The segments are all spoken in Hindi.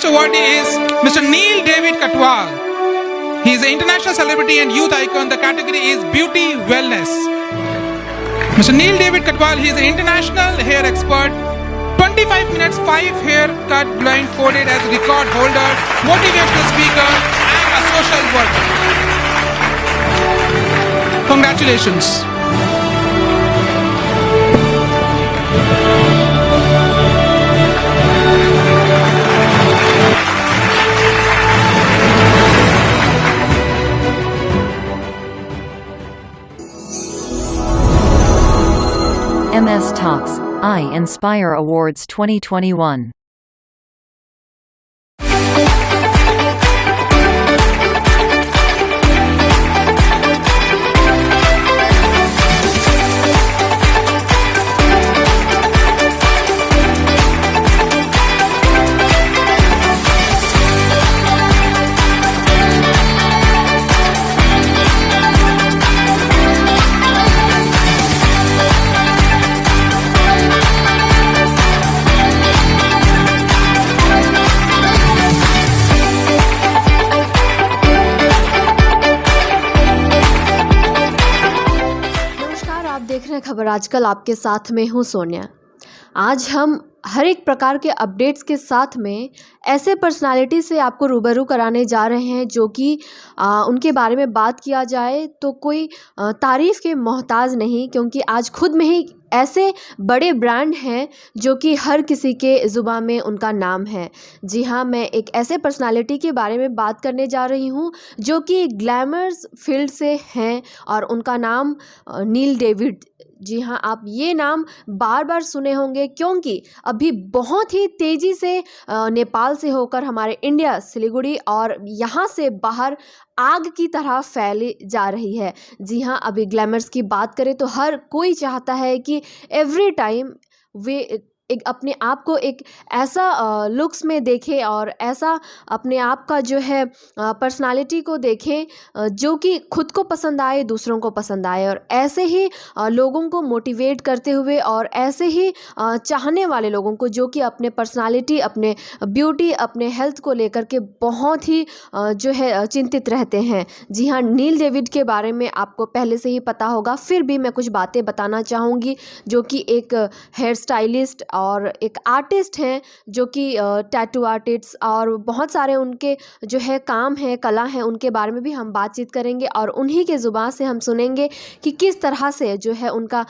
Best awardee is Mr. Neil David Katwal. He is an international celebrity and youth icon. The category is Beauty Wellness. Mr. Neil David Katwal, he is an international hair expert. 25 minutes, 5 haircut blindfolded as record holder, motivational speaker and a social worker. Congratulations. MS Talks, I Inspire Awards 2021. देख रहे हैं खबर आजकल, आपके साथ में हूँ सोनिया। आज हम हर एक प्रकार के अपडेट्स के साथ में ऐसे पर्सनालिटी से आपको रूबरू कराने जा रहे हैं जो कि उनके बारे में बात किया जाए तो कोई तारीफ़ के मोहताज नहीं, क्योंकि आज खुद में ही ऐसे बड़े ब्रांड हैं जो कि हर किसी के ज़ुबान में उनका नाम है। जी हाँ, मैं एक ऐसे पर्सनालिटी के बारे में बात करने जा रही हूँ जो कि ग्लैमर्स फील्ड से हैं और उनका नाम नील डेविड। जी हाँ, आप ये नाम बार बार सुने होंगे, क्योंकि अभी बहुत ही तेज़ी से नेपाल से होकर हमारे इंडिया सिलीगुड़ी और यहाँ से बाहर आग की तरह फैली जा रही है। जी हाँ, अभी ग्लैमर्स की बात करें तो हर कोई चाहता है कि एवरी टाइम वे एक अपने आप को एक ऐसा लुक्स में देखें और ऐसा अपने आप का जो है पर्सनालिटी को देखें जो कि खुद को पसंद आए, दूसरों को पसंद आए, और ऐसे ही लोगों को मोटिवेट करते हुए और ऐसे ही चाहने वाले लोगों को जो कि अपने पर्सनालिटी, अपने ब्यूटी, अपने हेल्थ को लेकर के बहुत ही जो है चिंतित रहते हैं। जी हाँ, नील डेविड के बारे में आपको पहले से ही पता होगा, फिर भी मैं कुछ बातें बताना चाहूँगी। जो कि एक हेयर स्टाइलिस्ट और एक आर्टिस्ट हैं, जो कि टैटू आर्टिस्ट और बहुत सारे उनके जो है काम है, कला है, उनके बारे में भी हम बातचीत करेंगे और उन्हीं के ज़ुबान से हम सुनेंगे कि किस तरह से जो है उनका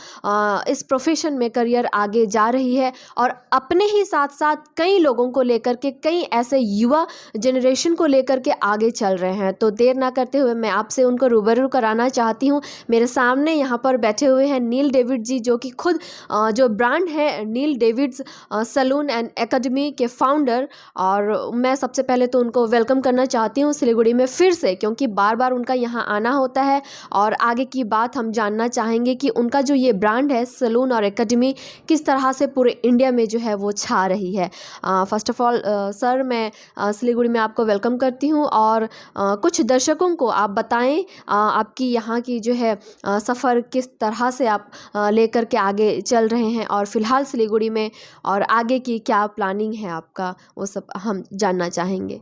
इस प्रोफेशन में करियर आगे जा रही है, और अपने ही साथ साथ कई लोगों को लेकर के, कई ऐसे युवा जनरेशन को लेकर के आगे चल रहे हैं। तो देर ना करते हुए मैं आपसे उनको रूबरू कराना चाहती हूँ। मेरे सामने यहाँ पर बैठे हुए हैं नील डेविड जी, जो कि खुद जो ब्रांड है नील डेविड्स सैलून एंड एकेडमी के फाउंडर, और मैं सबसे पहले तो उनको वेलकम करना चाहती हूँ सिलीगुड़ी में फिर से, क्योंकि बार बार उनका यहाँ आना होता है और आगे की बात हम जानना चाहेंगे कि उनका जो ये ब्रांड है सैलून और एकेडमी किस तरह से पूरे इंडिया में जो है वो छा रही है। फर्स्ट ऑफ ऑल सर, मैं सिलीगुड़ी में आपको वेलकम करती हूँ, और कुछ दर्शकों को आप बताएं आपकी यहाँ की जो है सफ़र किस तरह से आप लेकर के आगे चल रहे हैं, और फिलहाल सिलीगुड़ी में और आगे की क्या प्लानिंग है आपका, वो सब हम जानना चाहेंगे।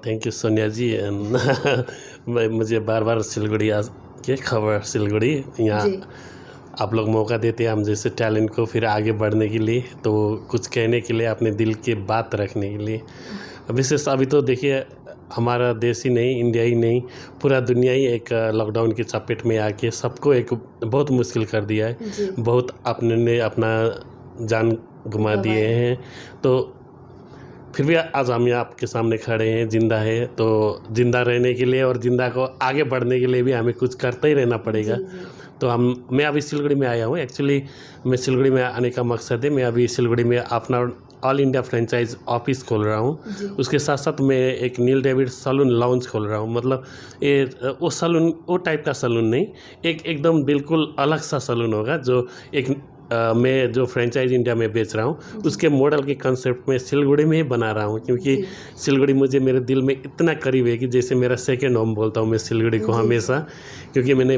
थैंक यू सोनिया जी। मुझे बार बार सिलीगुड़ी के खबर सिलीगुड़ी यहाँ आप लोग मौका देते हैं हम जैसे टैलेंट को फिर आगे बढ़ने के लिए, तो कुछ कहने के लिए, अपने दिल की बात रखने के लिए। विशेष अभी तो देखिए हमारा देश ही नहीं, इंडिया ही नहीं, पूरा दुनिया ही एक लॉकडाउन की चपेट में आके सबको एक बहुत मुश्किल कर दिया है। बहुत अपने ने अपना जान घुमा दिए हैं, तो फिर भी आज हम आपके सामने खड़े हैं, जिंदा है। तो जिंदा रहने के लिए और जिंदा को आगे बढ़ने के लिए भी हमें कुछ करते ही रहना पड़ेगा। तो मैं अभी सिलीगुड़ी में आया हूँ। एक्चुअली मैं सिलीगुड़ी में आने का मकसद है, मैं अभी सिलीगुड़ी में अपना ऑल इंडिया फ्रेंचाइज ऑफिस खोल रहा हूँ। उसके साथ साथ मैं एक नील डेविड सैलून लाउंज खोल रहा हूँ। मतलब ये वो सैलून, वो टाइप का सैलून नहीं, एकदम बिल्कुल अलग सा सैलून होगा। जो एक मैं जो फ्रेंचाइज इंडिया में बेच रहा हूँ उसके मॉडल के कंसेप्ट में सिलीगुड़ी में ही बना रहा हूँ, क्योंकि सिलीगुड़ी मुझे मेरे दिल में इतना करीब है कि जैसे मेरा सेकेंड होम बोलता हूँ मैं सिलीगुड़ी को हमेशा। क्योंकि मैंने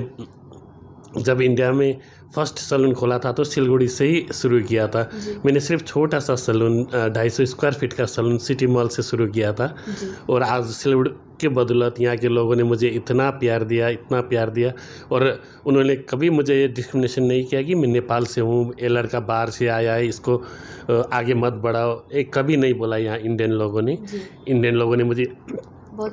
जब इंडिया में फर्स्ट सैलून खोला था तो सिलगुड़ी से ही शुरू किया था। मैंने सिर्फ छोटा सा सैलून 250 स्क्वायर फीट का सैलून सिटी मॉल से शुरू किया था और आज सिलगुड़ी के बदौलत यहाँ के लोगों ने मुझे इतना प्यार दिया और उन्होंने कभी मुझे ये डिस्क्रिमिनेशन नहीं किया कि मैं नेपाल से हूँ, ये लड़का बाहर से आया है, इसको आगे मत बढ़ाओ, एक कभी नहीं बोला यहाँ इंडियन लोगों ने मुझे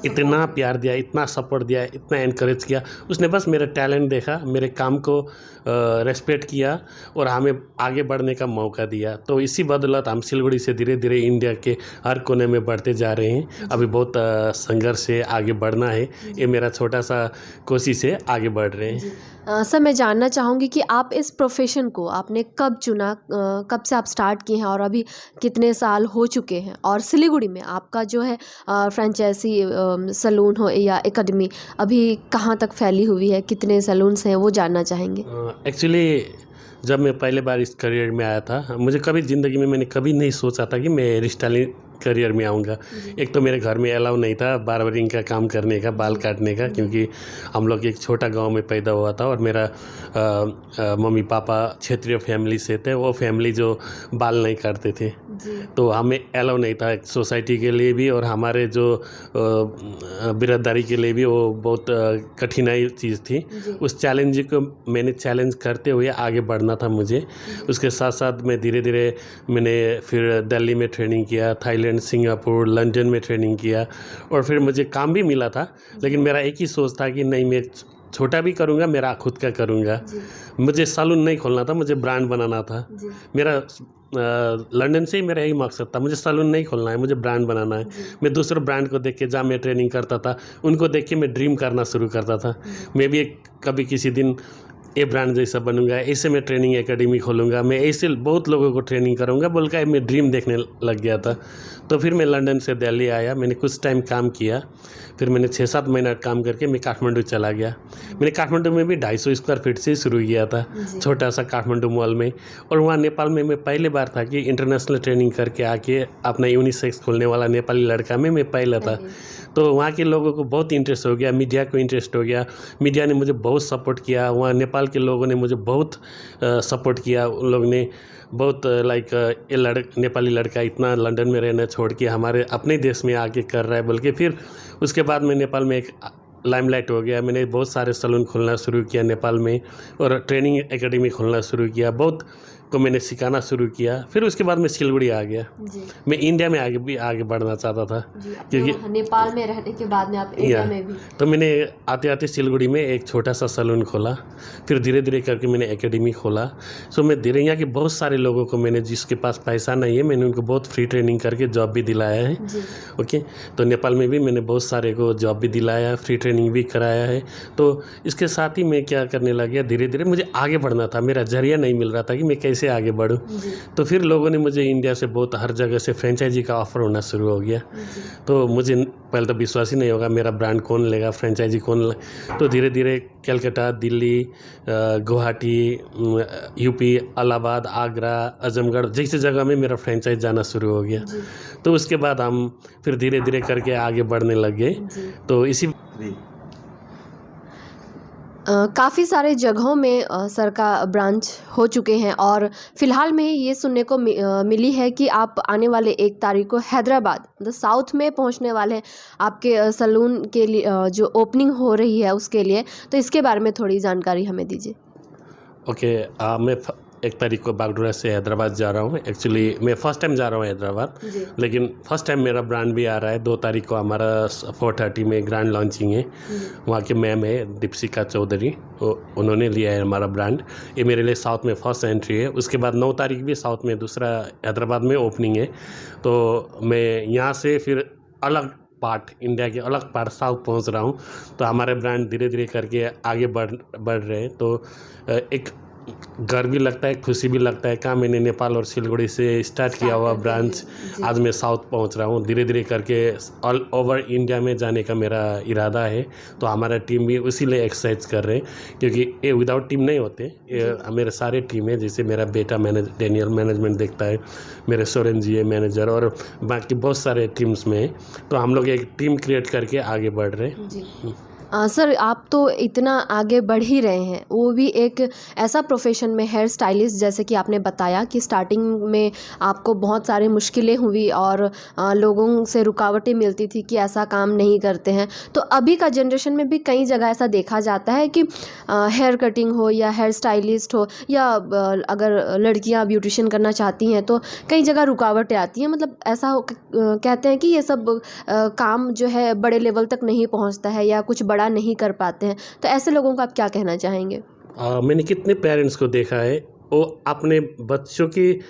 इतना प्यार दिया, इतना सपोर्ट दिया, इतना एनकरेज किया। उसने बस मेरा टैलेंट देखा, मेरे काम को रेस्पेक्ट किया और हमें आगे बढ़ने का मौका दिया। तो इसी बदौलत हम सिलगुड़ी से धीरे धीरे इंडिया के हर कोने में बढ़ते जा रहे हैं। अभी बहुत संघर्ष से आगे बढ़ना है, ये मेरा छोटा सा कोशिश है, आगे बढ़ रहे हैं। सर मैं जानना चाहूँगी कि आप इस प्रोफेशन को आपने कब चुना, कब से आप स्टार्ट किए हैं और अभी कितने साल हो चुके हैं, और सिलीगुड़ी में आपका जो है फ्रेंचाइजी सैलून हो या एकेडमी अभी कहाँ तक फैली हुई है, कितने सैलून्स हैं, वो जानना चाहेंगे। एक्चुअली जब मैं पहले बार इस करियर में आया था, मुझे कभी ज़िंदगी में मैंने कभी नहीं सोचा था कि मैं हेयर स्टाइलिंग करियर में आऊँगा। एक तो मेरे घर में अलाउ नहीं था बार्बरिंग का काम करने का, बाल काटने का, क्योंकि हम लोग एक छोटा गांव में पैदा हुआ था और मेरा मम्मी पापा क्षेत्रीय फैमिली से थे, वो फैमिली जो बाल नहीं काटते थे, तो हमें अलाउ नहीं था सोसाइटी के लिए भी और हमारे जो बिराददारी के लिए भी वो बहुत कठिनाई चीज़ थी। उस चैलेंज को मैंने चैलेंज करते हुए आगे बढ़ना था मुझे। उसके साथ साथ मैं धीरे धीरे मैंने फिर दिल्ली में ट्रेनिंग किया, थाईलैंड, सिंगापुर, लंदन में ट्रेनिंग किया और फिर मुझे काम भी मिला था, लेकिन मेरा एक ही सोच था कि नहीं, मैं छोटा भी करूँगा, मेरा खुद का करूँगा। मुझे सैलून नहीं खोलना था, मुझे ब्रांड बनाना था। मेरा लंदन से ही मेरा यही मकसद था, मुझे सैलून नहीं खोलना है, मुझे ब्रांड बनाना है। मैं दूसरे ब्रांड को देख के जहाँ मैं ट्रेनिंग करता था, उनको देख के मैं ड्रीम करना शुरू करता था। मैं भी कभी किसी दिन ये ब्रांड जैसा बनूंगा, ऐसे मैं ट्रेनिंग एकेडमी खोलूँगा, मैं ऐसे बहुत लोगों को ट्रेनिंग करूँगा बोल कर मैं ड्रीम देखने लग गया था। तो फिर मैं लंदन से दिल्ली आया, मैंने कुछ टाइम काम किया, फिर मैंने 6-7 महीना काम करके मैं काठमांडू चला गया। मैंने काठमांडू में भी 250 स्क्वायर फीट से शुरू किया था, छोटा सा काठमांडू मॉल में। और वहाँ नेपाल में मैं पहली बार था कि इंटरनेशनल ट्रेनिंग करके आके अपना यूनिसेक्स खोलने वाला नेपाली लड़का में मैं पहला था। तो वहाँ के लोगों को बहुत इंटरेस्ट हो गया, मीडिया को इंटरेस्ट हो गया, मीडिया ने मुझे बहुत सपोर्ट किया, वहाँ नेपाल के लोगों ने मुझे बहुत सपोर्ट किया। उन लोगों ने बहुत लाइक ये नेपाली लड़का इतना लंदन में रहना छोड़ के हमारे अपने देश में आके कर रहा है बोल के। फिर उसके बाद मैं नेपाल में एक लाइमलाइट हो गया, मैंने बहुत सारे सैलून खोलना शुरू किया नेपाल में और ट्रेनिंग एकेडमी खोलना शुरू किया, बहुत को मैंने सिखाना शुरू किया। फिर उसके बाद मैं सिलगुड़ी आ गया। मैं इंडिया में आगे बढ़ना चाहता था, क्योंकि नेपाल में रहने के बाद में आप इंडिया में भी। तो मैंने आते आते सिलगुड़ी में एक छोटा सा सैलून खोला, फिर धीरे धीरे करके मैंने एकेडमी खोला। सो मैं धीरे यहाँ के बहुत सारे लोगों को मैंने, जिसके पास पैसा नहीं है, मैंने उनको बहुत फ्री ट्रेनिंग करके जॉब भी दिलाया है। ओके, तो नेपाल में भी मैंने बहुत सारे को जॉब भी दिलाया, फ्री ट्रेनिंग भी कराया है। तो इसके साथ ही मैं क्या करने लग गया, धीरे धीरे मुझे आगे बढ़ना था, मेरा जरिया नहीं मिल रहा था कि मैं कैसे आगे बढ़ूं। तो फिर लोगों ने मुझे इंडिया से बहुत हर जगह से फ्रेंचाइजी का ऑफर होना शुरू हो गया। तो मुझे पहले तो विश्वास ही नहीं होगा मेरा ब्रांड कौन लेगा, फ्रेंचाइजी कौन ले। तो धीरे धीरे कलकत्ता, दिल्ली, गुवाहाटी, यूपी, इलाहाबाद, आगरा, आजमगढ़ जैसे जगह में मेरा फ्रेंचाइज जाना शुरू हो गया। तो उसके बाद हम फिर धीरे धीरे करके आगे बढ़ने लग गए। तो इसी काफ़ी सारे जगहों में सर का ब्रांच हो चुके हैं और फ़िलहाल में ही ये सुनने को मिली है कि आप आने वाले 1 तारीख को हैदराबाद मतलब साउथ में पहुंचने वाले हैं आपके सैलून के लिए, जो ओपनिंग हो रही है उसके लिए। तो इसके बारे में थोड़ी जानकारी हमें दीजिए। ओके, मैं 1 तारीख को बागडोरा से हैदराबाद जा रहा हूँ। एक्चुअली मैं फ़र्स्ट टाइम जा रहा हूँ हैदराबाद, लेकिन फ़र्स्ट टाइम मेरा ब्रांड भी आ रहा है। 2 तारीख को हमारा 4:30 में ग्रैंड लॉन्चिंग है। वहाँ के मैम है दीपशिका चौधरी, उन्होंने लिया है हमारा ब्रांड। ये मेरे लिए साउथ में फर्स्ट एंट्री है। उसके बाद 9 तारीख भी साउथ में दूसरा हैदराबाद में ओपनिंग है। तो मैं यहाँ से फिर अलग पार्ट, इंडिया के अलग पार्ट साउथ पहुँच रहा हूँ। तो हमारे ब्रांड धीरे धीरे करके आगे बढ़ रहे हैं। तो एक गर्व भी लगता है, खुशी भी लगता है। कहाँ मैंने नेपाल और सिलगुड़ी से स्टार्ट किया हुआ ब्रांच आज मैं साउथ पहुंच रहा हूं। धीरे धीरे करके ऑल ओवर इंडिया में जाने का मेरा इरादा है। तो हमारा टीम भी उसी लिए एक्सरसाइज कर रहे हैं, क्योंकि ये विदाउट टीम नहीं होते। ये मेरे सारे टीम है, जैसे मेरा बेटा डेनियल मैनेजमेंट देखता है, मेरे सोरेन जी है मैनेजर, और बाकी बहुत सारे टीम्स में है। तो हम लोग एक टीम क्रिएट करके आगे बढ़ रहे हैं। सर आप तो इतना आगे बढ़ ही रहे हैं, वो भी एक ऐसा प्रोफेशन में हेयर स्टाइलिस्ट, जैसे कि आपने बताया कि स्टार्टिंग में आपको बहुत सारी मुश्किलें हुई और लोगों से रुकावटें मिलती थी कि ऐसा काम नहीं करते हैं। तो अभी का जनरेशन में भी कई जगह ऐसा देखा जाता है कि हेयर कटिंग हो या हेयर स्टाइलिस्ट हो या अगर लड़कियां ब्यूटिशियन करना चाहती हैं तो कई जगह रुकावटें आती हैं। मतलब ऐसा कहते हैं कि ये सब काम जो है बड़े लेवल तक नहीं पहुंचता है या कुछ बड़ा नहीं कर पाते हैं। तो ऐसे लोगों को आप क्या कहना चाहेंगे? मैंने कितने पेरेंट्स को देखा है, वो अपने बच्चों की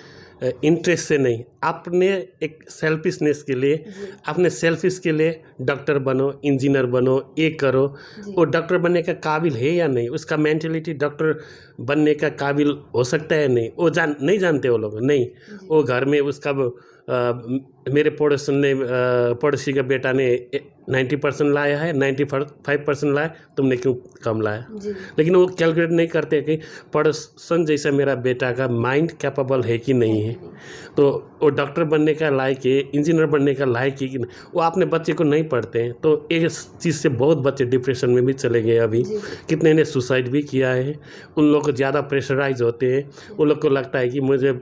इंटरेस्ट से नहीं, अपने एक सेल्फिशनेस के लिए, अपने सेल्फिश के लिए डॉक्टर बनो, इंजीनियर बनो, ये करो। वो डॉक्टर बनने का काबिल है या नहीं, उसका मेंटेलिटी डॉक्टर बनने का काबिल हो सकता है नहीं, वो नहीं जानते वो लोग। नहीं, वो घर में उसका मेरे पड़ोसी का बेटा ने 90% लाया है, 95% लाया, तुमने क्यों कम लाया? लेकिन वो कैलकुलेट नहीं करते कि पड़ोसन जैसा मेरा बेटा का माइंड कैपेबल है कि नहीं है, तो वो डॉक्टर बनने का लायक है, इंजीनियर बनने का लायक है कि नहीं, वो अपने बच्चे को नहीं पढ़ते हैं। तो इस चीज़ से बहुत बच्चे डिप्रेशन में भी चले गए। अभी कितने ने सुसाइड भी किया है। उन लोग को ज़्यादा प्रेशराइज होते हैं, उन लोग को लगता है कि मुझे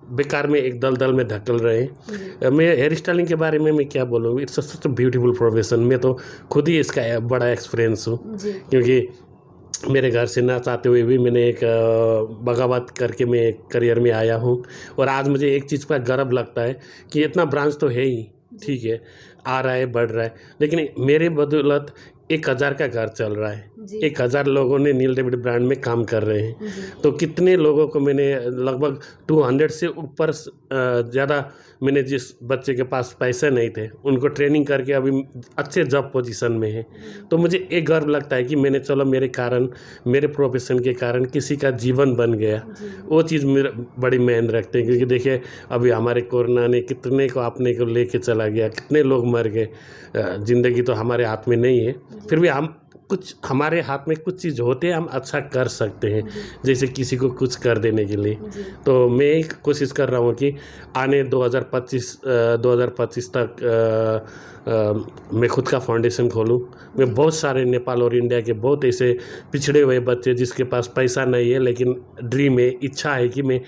बेकार में एक दलदल में धकेल रहे हैं। मैं हेयर स्टाइलिंग के बारे में मैं क्या बोलूँ, it's such a beautiful profession. मैं तो खुद ही इसका बड़ा एक्सपीरियंस हूँ, क्योंकि मेरे घर से ना चाहते हुए भी मैंने एक बगावत करके मैं एक करियर में आया हूँ। और आज मुझे एक चीज़ पर गर्व लगता है कि इतना ब्रांच तो है ही, ठीक है, आ रहा है, बढ़ रहा है, लेकिन मेरे बदौलत 1000 का घर चल रहा है। 1000 लोगों ने नील डेविड ब्रांड में काम कर रहे हैं। तो कितने लोगों को मैंने लगभग 200 से ऊपर ज़्यादा, मैंने जिस बच्चे के पास पैसे नहीं थे उनको ट्रेनिंग करके अभी अच्छे जॉब पोजीशन में है। तो मुझे एक गर्व लगता है कि मैंने, चलो मेरे कारण, मेरे प्रोफेशन के कारण किसी का जीवन बन गया। वो चीज़ मेरा बड़ी मायने रखते हैं, क्योंकि देखिए अभी हमारे कोरोना ने कितने को अपने को लेके चला गया, कितने लोग मर गए। ज़िंदगी तो हमारे हाथ में नहीं है, फिर भी हम कुछ, हमारे हाथ में कुछ चीज़ होते हैं, हम अच्छा कर सकते हैं, जैसे किसी को कुछ कर देने के लिए। तो मैं कोशिश कर रहा हूँ कि आने 2025 तक मैं खुद का फाउंडेशन खोलूँ। मैं बहुत सारे नेपाल और इंडिया के बहुत ऐसे पिछड़े हुए बच्चे जिसके पास पैसा नहीं है लेकिन ड्रीम है, इच्छा है कि मैं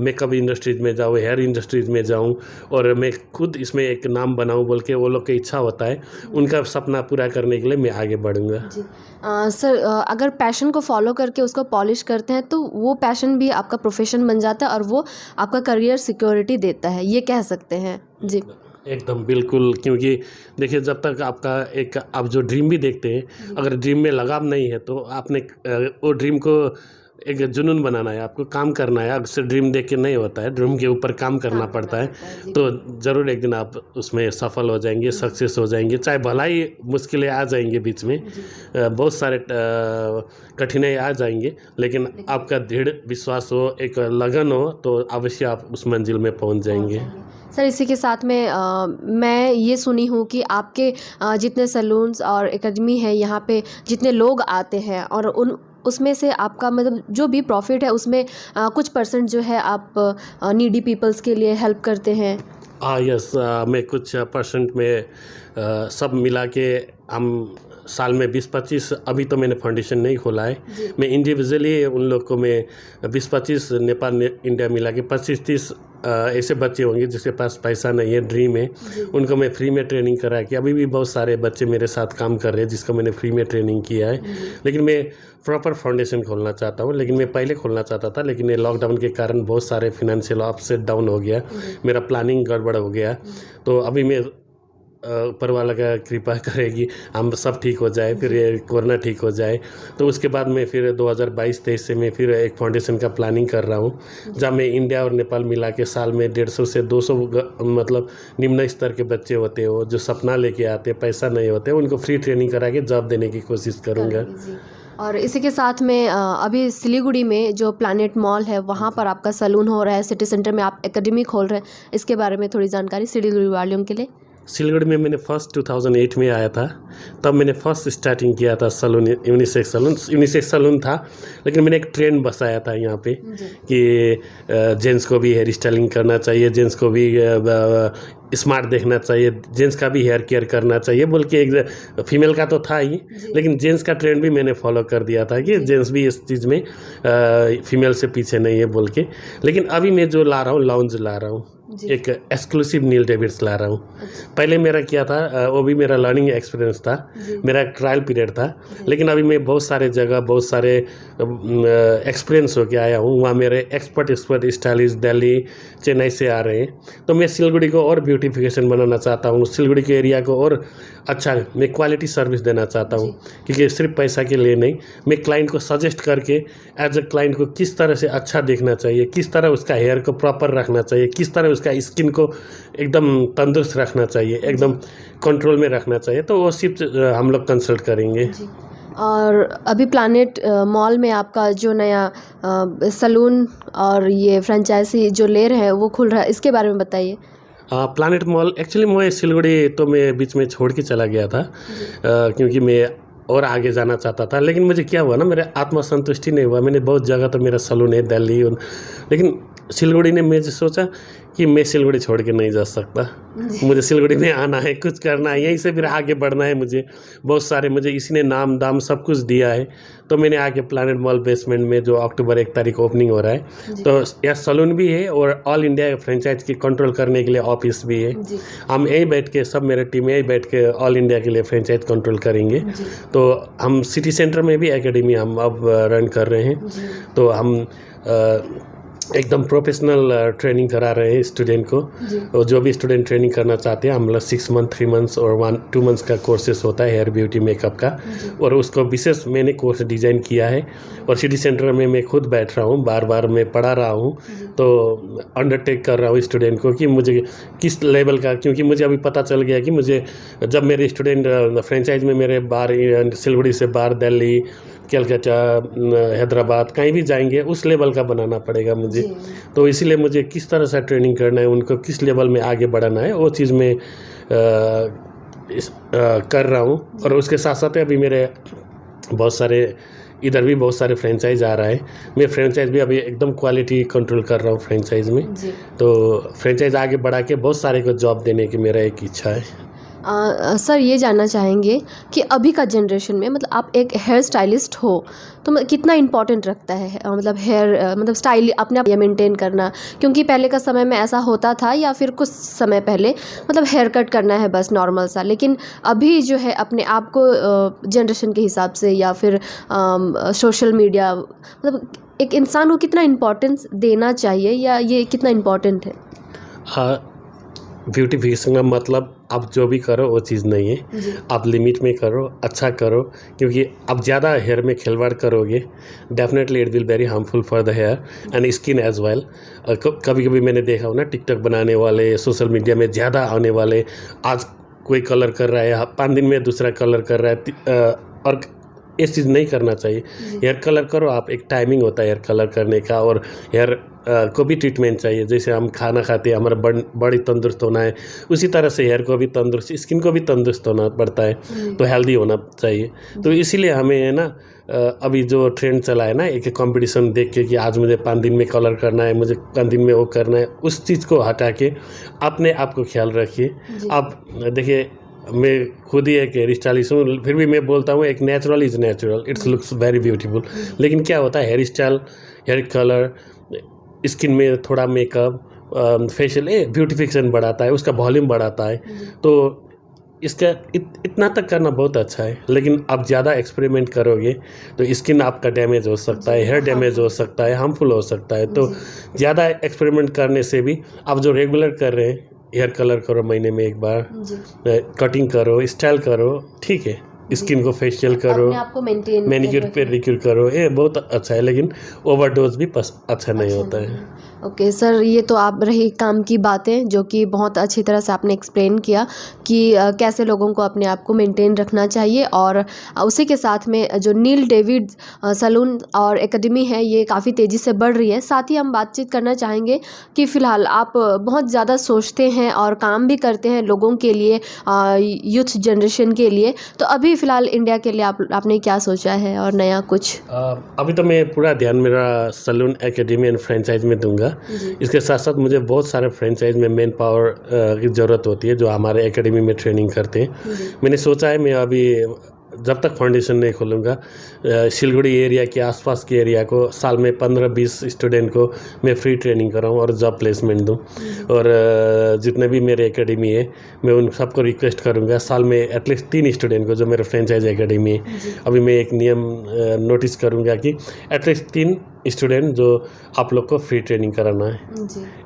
मेकअप इंडस्ट्रीज़ में जाऊँ, हेयर इंडस्ट्रीज़ में जाऊँ और मैं खुद इसमें एक नाम बनाऊँ बोल के वो लोग की इच्छा होता है। उनका सपना पूरा करने के लिए मैं आगे बढ़ूँगा। सर अगर पैशन को फॉलो करके उसको पॉलिश करते हैं तो वो पैशन भी आपका प्रोफेशन बन जाता है और वो आपका करियर सिक्योरिटी देता है, ये कह सकते हैं। जी एकदम बिल्कुल, क्योंकि देखिए जब तक आपका एक, आप जो ड्रीम भी देखते हैं, अगर ड्रीम में लगाव नहीं है तो आपने वो ड्रीम को एक जुनून बनाना है, आपको काम करना है। अक्सर ड्रीम देख के नहीं होता है, ड्रीम के ऊपर काम करना पड़ता है। तो ज़रूर एक दिन आप उसमें सफल हो जाएंगे, सक्सेस हो जाएंगे, चाहे भलाई मुश्किलें आ जाएंगे बीच में, बहुत सारे कठिनाई आ जाएंगे, लेकिन आपका दृढ़ विश्वास हो, एक लगन हो, तो अवश्य आप उस मंजिल में पहुंच जाएंगे। सर इसी के साथ में मैं ये सुनी हूँ कि आपके जितने सैलून्स और एकेडमी है यहाँ पे जितने लोग आते हैं और उसमें से आपका मतलब जो भी प्रॉफिट है उसमें कुछ % जो है आप नीडी पीपल्स के लिए हेल्प करते हैं। यस, मैं कुछ % में सब मिला के हम साल में 20-25, अभी तो मैंने फाउंडेशन नहीं खोला है, मैं इंडिविजुअली उन लोग को मैं 20-25 नेपाल इंडिया मिला के 25-30 ऐसे बच्चे होंगे जिसके पास पैसा नहीं है, ड्रीम है, उनको मैं फ्री में ट्रेनिंग करा के, अभी भी बहुत सारे बच्चे मेरे साथ काम कर रहे हैं जिसको मैंने फ्री में ट्रेनिंग किया है। लेकिन मैं प्रॉपर फाउंडेशन खोलना चाहता हूँ, लेकिन मैं पहले खोलना चाहता था, लेकिन ये लॉकडाउन के कारण बहुत सारे फिनेंशियल अप्स डाउन हो गया, मेरा प्लानिंग गड़बड़ हो गया। तो अभी मैं ऊपर वाला का कृपा करेगी हम सब ठीक हो जाए, फिर ये कोरोना ठीक हो जाए, तो उसके बाद मैं फिर 2022-23 से मैं फिर एक फाउंडेशन का प्लानिंग कर रहा हूँ, जहाँ मैं इंडिया और नेपाल मिला के साल में 150 से 200 मतलब निम्न स्तर के बच्चे होते हो जो सपना लेके आते, पैसा नहीं होते, उनको फ्री ट्रेनिंग करा के जॉब देने की कोशिश करूँगा। और इसी के साथ में अभी सिलीगुड़ी में जो प्लैनेट मॉल है वहाँ पर आपका सैलून हो रहा है, सिटी सेंटर में आप एकेडमी खोल रहे हैं, इसके बारे में थोड़ी जानकारी सिलीगुड़ी वालों के लिए। सिलगुड़ी में मैंने फर्स्ट 2008 में आया था, तब मैंने फर्स्ट स्टार्टिंग किया था सलून, यूनिसेक्स सलून था, लेकिन मैंने एक ट्रेंड बसाया था यहाँ पे कि जेंट्स को भी हेयर स्टाइलिंग करना चाहिए, जेंट्स को भी स्मार्ट देखना चाहिए, जेंट्स का भी हेयर केयर करना चाहिए बोल के। एक फीमेल का तो था ही, लेकिन जेंट्स का ट्रेंड भी मैंने फॉलो कर दिया था कि जेंट्स भी इस चीज़ में फीमेल से पीछे नहीं है बोल के। लेकिन अभी मैं जो ला रहा हूँ लाउंज ला रहा हूँ, एक एक्सक्लूसिव नील डेविड्स ला रहा हूँ। पहले मेरा क्या था, वो भी मेरा लर्निंग एक्सपीरियंस था, मेरा ट्रायल पीरियड था, लेकिन अभी मैं बहुत सारे जगह बहुत सारे एक्सपीरियंस होके आया हूँ। वहाँ मेरे एक्सपर्ट स्टाइलिस्ट दिल्ली चेन्नई से आ रहे हैं। तो मैं सिलगुड़ी को और ब्यूटिफिकेशन बनाना चाहता हूँ, सिलगुड़ी के एरिया को और अच्छा मैं क्वालिटी सर्विस देना चाहता हूँ, क्योंकि सिर्फ पैसा के लिए नहीं, मैं क्लाइंट को सजेस्ट करके एज अ क्लाइंट को किस तरह से अच्छा देखना चाहिए, किस तरह उसका हेयर को प्रॉपर रखना चाहिए, किस तरह उसका स्किन को एकदम तंदुरुस्त रखना चाहिए, एकदम कंट्रोल में रखना चाहिए, तो वो सिर्फ हम लोग कंसल्ट करेंगे। और अभी प्लानेट मॉल में आपका जो नया सलून और ये फ्रेंचाइजी जो ले रहे हैं वो खुल रहा है, इसके बारे में बताइए। प्लानेट मॉल एक्चुअली मैं सिलगुड़ी तो मैं बीच में छोड़ के चला गया था, क्योंकि मैं और आगे जाना चाहता था, लेकिन मुझे क्या हुआ ना, मेरे आत्मा संतुष्टि नहीं हुआ। मैंने बहुत जगह तो मेरा सलून है दिल्ली, लेकिन सिलगुड़ी ने मुझे सोचा कि मैं सिलगुड़ी छोड़ के नहीं जा सकता, मुझे सिलगुड़ी में आना है, कुछ करना है, यहीं से फिर आगे बढ़ना है। मुझे बहुत सारे मुझे इसी ने नाम दाम सब कुछ दिया है, तो मैंने आके प्लानेट मॉल बेसमेंट में जो अक्टूबर 1 तारीख ओपनिंग हो रहा है, तो यह सलून भी है और ऑल इंडिया फ्रेंचाइज की कंट्रोल करने के लिए ऑफिस भी है। हम यहीं बैठ के सब मेरे टीम यहीं बैठ के ऑल इंडिया के लिए फ्रेंचाइज कंट्रोल करेंगे। तो हम सिटी सेंटर में भी एकेडमी हम अब रन कर रहे हैं, तो हम एकदम प्रोफेशनल ट्रेनिंग करा रहे हैं स्टूडेंट को। और जो भी स्टूडेंट ट्रेनिंग करना चाहते हैं, हम लोग 6 मंथ 3 मंथ्स और 1-2 मंथ्स का कोर्सेस होता है हेयर ब्यूटी मेकअप का, और उसको विशेष मैंने कोर्स डिज़ाइन किया है। और सिटी सेंटर में मैं खुद बैठ रहा हूँ, बार बार मैं पढ़ा रहा हूँ, तो अंडरटेक कर रहा हूँ स्टूडेंट को कि मुझे किस लेवल का, क्योंकि मुझे अभी पता चल गया कि मुझे जब मेरे स्टूडेंट फ्रेंचाइज में मेरे बाहर सिलगुड़ी से बाहर दिल्ली, कलकत्ता, हैदराबाद कहीं भी जाएंगे, उस लेवल का बनाना पड़ेगा मुझे। तो इसीलिए मुझे किस तरह से ट्रेनिंग करना है, उनको किस लेवल में आगे बढ़ाना है, वो चीज़ में कर रहा हूँ। और उसके साथ साथ अभी मेरे बहुत सारे इधर भी बहुत सारे फ्रेंचाइज आ रहा है, मैं फ्रेंचाइज भी अभी एकदम क्वालिटी कंट्रोल कर रहा हूँ फ्रेंचाइज में। तो फ्रेंचाइज आगे बढ़ा के बहुत सारे को जॉब देने की मेरा एक इच्छा है। सर ये जानना चाहेंगे कि अभी का जनरेशन में मतलब आप एक हेयर स्टाइलिस्ट हो तो कितना इम्पोर्टेंट रखता है मतलब हेयर मतलब स्टाइल अपने आप ये मेंटेन करना, क्योंकि पहले का समय में ऐसा होता था या फिर कुछ समय पहले मतलब हेयर कट करना है बस नॉर्मल सा, लेकिन अभी जो है अपने आप को जनरेशन के हिसाब से या फिर सोशल मीडिया मतलब एक इंसान को कितना इम्पोर्टेंस देना चाहिए या ये कितना इम्पोर्टेंट है? हाँ, ब्यूटिफिकेशन का मतलब आप जो भी करो वो चीज़ नहीं है, आप लिमिट में करो, अच्छा करो, क्योंकि आप ज़्यादा हेयर में खिलवाड़ करोगे definitely it will very harmful for the hair and skin as well. कभी कभी मैंने देखा हो ना, टिकटॉक बनाने वाले, सोशल मीडिया में ज़्यादा आने वाले, आज कोई कलर कर रहा है, 5 दिन में दूसरा कलर कर रहा है, और इस चीज़ नहीं करना चाहिए। हेयर कलर करो आप, एक टाइमिंग होता है हेयर कलर करने का, और हेयर को भी ट्रीटमेंट चाहिए। जैसे हम खाना खाते हैं, हमारा बॉडी तंदुरुस्त होना है, उसी तरह से हेयर को भी तंदुरुस्त, स्किन को भी तंदुरुस्त होना पड़ता है, तो हेल्दी होना चाहिए। तो इसीलिए हमें है ना, अभी जो ट्रेंड चला है ना, एक कंपटीशन देख के कि आज मुझे 5 दिन में कलर करना है, मुझे 5 दिन में वो करना है, उस चीज़ को हटा के अपने आप को ख्याल रखिए। आप देखिए, मैं खुद ही एक हेयर स्टाइलिस्ट हूँ, फिर भी मैं बोलता हूँ एक natural is natural, it's looks very beautiful. लेकिन क्या होता है, hair style, hair colour, skin में थोड़ा मेकअप, फेशियल ब्यूटिफिकेशन बढ़ाता है, उसका वॉल्यूम बढ़ाता है। तो इसका इतना तक करना बहुत अच्छा है, लेकिन आप ज़्यादा एक्सपेरिमेंट करोगे तो स्किन आपका डैमेज हो सकता है, हेयर डैमेज हो सकता है, हार्मफुल हो सकता है। तो ज़्यादा एक्सपेरिमेंट करने से भी आप जो रेगुलर कर रहे हैं, हेयर कलर करो महीने में एक बार, कटिंग करो, स्टाइल करो, ठीक है, स्किन को फेशियल करो, आपको मैनिक्योर पेडिक्योर करो, ये बहुत अच्छा है, लेकिन ओवरडोज भी अच्छा नहीं होता है। ओके सर, ये तो आप रही काम की बातें जो कि बहुत अच्छी तरह से आपने एक्सप्लेन किया कि कैसे लोगों को अपने आप को मेंटेन रखना चाहिए, और उसी के साथ में जो नील डेविड सैलून और एकेडमी है ये काफ़ी तेज़ी से बढ़ रही है। साथ ही हम बातचीत करना चाहेंगे कि फ़िलहाल आप बहुत ज़्यादा सोचते हैं और काम भी करते हैं लोगों के लिए, यूथ जनरेशन के लिए। तो अभी फ़िलहाल इंडिया के लिए आपने क्या सोचा है और नया कुछ? अभी तो मैं पूरा ध्यान मेरा सैलून एकेडमी एंड फ्रेंचाइज में दूंगा। इसके साथ साथ मुझे बहुत सारे फ्रेंचाइज में मैन पावर की ज़रूरत होती है जो हमारे एकेडमी में ट्रेनिंग करते हैं। मैंने सोचा है मैं अभी जब तक फाउंडेशन नहीं खोलूँगा सिलगुड़ी एरिया के आसपास के एरिया को साल में 15-20 स्टूडेंट को मैं फ्री ट्रेनिंग कराऊँ और जॉब प्लेसमेंट दूँ। और जितने भी मेरे एकेडमी है मैं उन सबको रिक्वेस्ट करूँगा साल में एटलीस्ट 3 स्टूडेंट को, जो मेरे फ्रेंचाइज एकेडमी है अभी मैं एक नियम नोटिस करूँगा कि एटलीस्ट 3 स्टूडेंट जो आप लोग को फ्री ट्रेनिंग कराना है।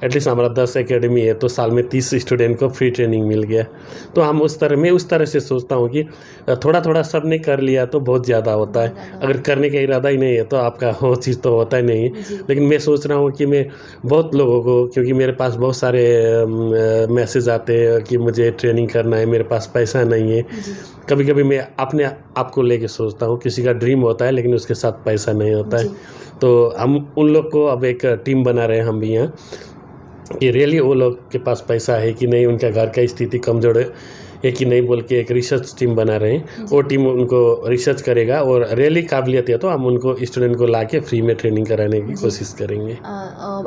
एटलीस्ट हमारा 10 एकेडमी है तो साल में 30 स्टूडेंट को फ्री ट्रेनिंग मिल गया। तो हम मैं उस तरह से सोचता हूँ कि थोड़ा थोड़ा सब ने कर लिया तो बहुत ज़्यादा होता है, अगर करने का इरादा ही नहीं है तो आपका वो चीज़ तो होता ही नहीं है। लेकिन मैं सोच रहा हूँ कि मैं बहुत लोगों को, क्योंकि मेरे पास बहुत सारे मैसेज आते हैं कि मुझे ट्रेनिंग करना है, मेरे पास पैसा नहीं है। कभी कभी मैं अपने आप को लेके सोचता हूँ, किसी का ड्रीम होता है लेकिन उसके साथ पैसा नहीं होता है। तो हम उन लोग को अब एक टीम बना रहे हैं हम भी यहाँ कि रियली वो लोग के पास पैसा है कि नहीं, उनका घर का स्थिति कमज़ोर है कि नहीं बोल के एक रिसर्च टीम बना रहे हैं। वो टीम उनको रिसर्च करेगा और रियली काबिलियत है तो हम उनको स्टूडेंट को ला के फ्री में ट्रेनिंग कराने की कोशिश करेंगे।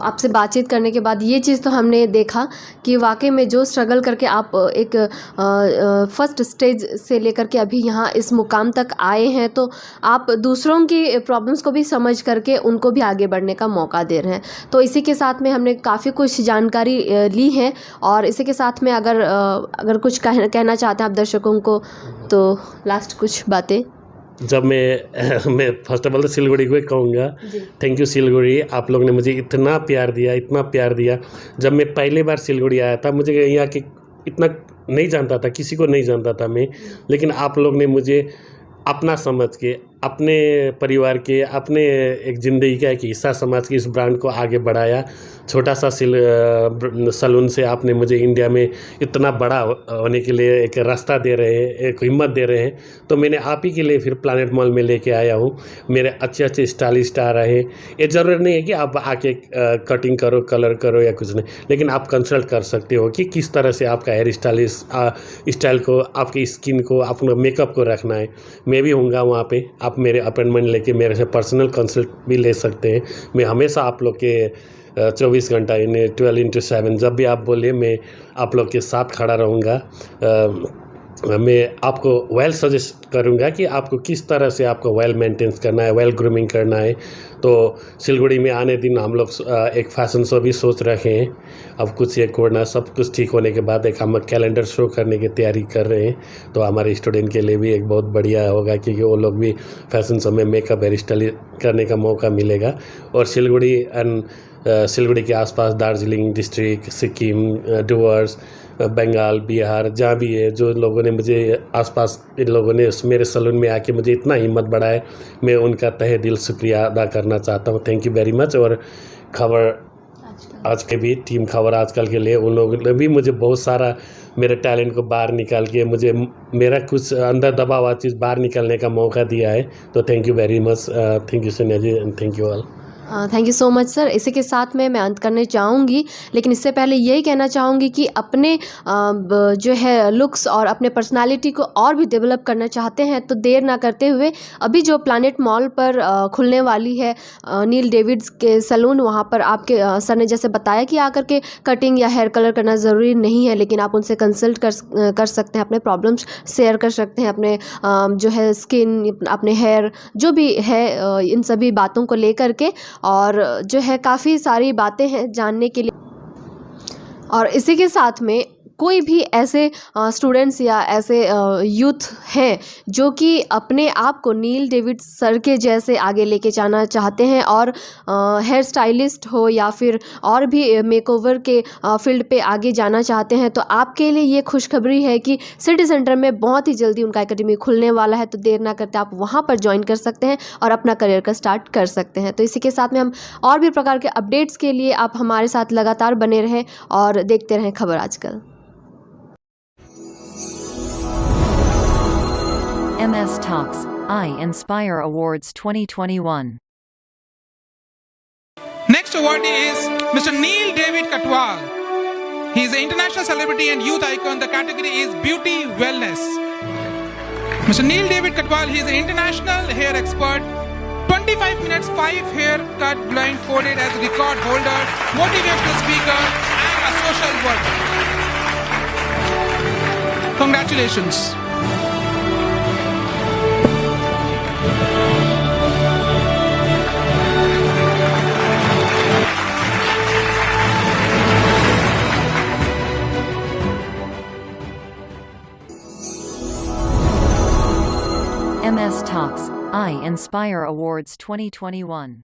आपसे बातचीत करने के बाद ये चीज़ तो हमने देखा कि वाकई में जो स्ट्रगल करके आप एक फर्स्ट स्टेज से लेकर के अभी यहाँ इस मुकाम तक आए हैं, तो आप दूसरों की प्रॉब्लम्स को भी समझ करके उनको भी आगे बढ़ने का मौका दे रहे हैं। तो इसी के साथ में हमने काफ़ी कुछ जानकारी ली है, और इसी के साथ में अगर कुछ कहना चाहते हैं आप दर्शकों को तो लास्ट कुछ बातें। जब मैं फर्स्ट ऑफ ऑल तो सिलगुड़ी को ही कहूँगा थैंक यू सिलगुड़ी, आप लोग ने मुझे इतना प्यार दिया। जब मैं पहली बार सिलगुड़ी आया था मुझे यहाँ के इतना नहीं जानता था, किसी को नहीं जानता था मैं, लेकिन आप लोग ने मुझे अपना समझ के, अपने परिवार के, अपने एक ज़िंदगी का एक हिस्सा समझ के इस ब्रांड को आगे बढ़ाया। छोटा सा सैलून से आपने मुझे इंडिया में इतना बड़ा होने के लिए एक रास्ता दे रहे हैं, एक हिम्मत दे रहे हैं। तो मैंने आप ही के लिए फिर प्लैनेट मॉल में लेके आया हूँ। मेरे अच्छे स्टाइलिस्ट आ रहे हैं। ये ज़रूरी नहीं है कि आप आके कटिंग करो, कलर करो या कुछ नहीं, लेकिन आप कंसल्ट कर सकते हो कि किस तरह से आपका हेयर स्टाइल को, आपकी स्किन को, अपना मेकअप को रखना है। मैं भी हूँगा वहाँ पे, आप मेरे अपॉइंटमेंट लेके मेरे से पर्सनल कंसल्ट भी ले सकते हैं। मैं हमेशा आप लोग के 24 घंटा 12x7 जब भी आप बोलिए मैं आप लोग के साथ खड़ा रहूँगा। मैं आपको वेल सजेस्ट करूँगा कि आपको किस तरह से आपको वेल मेंटेन करना है, वेल ग्रूमिंग करना है। तो सिलगुड़ी में आने दिन हम लोग एक फैशन शो भी सोच रखे हैं। अब कुछ ये कोरोना सब कुछ ठीक होने के बाद एक हम कैलेंडर शो करने की तैयारी कर रहे हैं। तो हमारे स्टूडेंट के लिए भी एक बहुत बढ़िया होगा क्योंकि वो लोग भी फैशन शो में मेकअप हेयर स्टाइल करने का मौका मिलेगा। और सिलगुड़ी के आसपास दार्जिलिंग डिस्ट्रिक्ट, सिक्किम, डुवर्स, बंगाल, बिहार, जहाँ भी है, जो लोगों ने मुझे आसपास इन लोगों ने मेरे सैलून में आके मुझे इतना हिम्मत बढ़ाया, मैं उनका तहे दिल शुक्रिया अदा करना चाहता हूँ। Thank you very much. और खबर आज के भी टीम खबर आजकल के लिए उन लोगों ने भी मुझे बहुत सारा मेरे टैलेंट को बाहर निकाल के मुझे मेरा कुछ अंदर दबा हुआ चीज़ बाहर निकालने का मौका दिया है। तो thank you very much. Thank you Sonia ji and thank you all. Thank you so much sir. इसी के साथ में मैं अंत करने चाहूँगी, लेकिन इससे पहले यही कहना चाहूँगी कि अपने जो है लुक्स और अपने पर्सनालिटी को और भी डेवलप करना चाहते हैं तो देर ना करते हुए अभी जो प्लैनेट मॉल पर खुलने वाली है नील डेविड्स के सैलून, वहाँ पर आपके सर ने जैसे बताया कि आकर के कटिंग या हेयर कलर करना ज़रूरी नहीं है, लेकिन आप उनसे कंसल्ट कर सकते हैं, अपने प्रॉब्लम्स शेयर कर सकते हैं, अपने जो है स्किन, अपने हेयर जो भी है, इन सभी बातों को लेकर के। और जो है काफ़ी सारी बातें हैं जानने के लिए। और इसी के साथ में कोई भी ऐसे स्टूडेंट्स या ऐसे यूथ हैं जो कि अपने आप को नील डेविड सर के जैसे आगे लेके जाना चाहते हैं और हेयर स्टाइलिस्ट हो या फिर और भी मेकओवर के फील्ड पे आगे जाना चाहते हैं, तो आपके लिए ये खुशखबरी है कि सिटी सेंटर में बहुत ही जल्दी उनका एकेडमी खुलने वाला है। तो देर ना करते आप वहाँ पर ज्वाइन कर सकते हैं और अपना करियर का स्टार्ट कर सकते हैं। तो इसी के साथ में हम और भी प्रकार के अपडेट्स के लिए आप हमारे साथ लगातार बने रहें और देखते रहें खबर आजकल। MS Talks, I Inspire Awards 2021. Next awardee is Mr. Neil David Katwal. He is an international celebrity and youth icon. The category is Beauty Wellness. Mr. Neil David Katwal, he is an international hair expert. 25 minutes, 5 haircut blindfolded as a record holder, motivational speaker, and a social worker. Congratulations. MS Talks, I Inspire Awards 2021.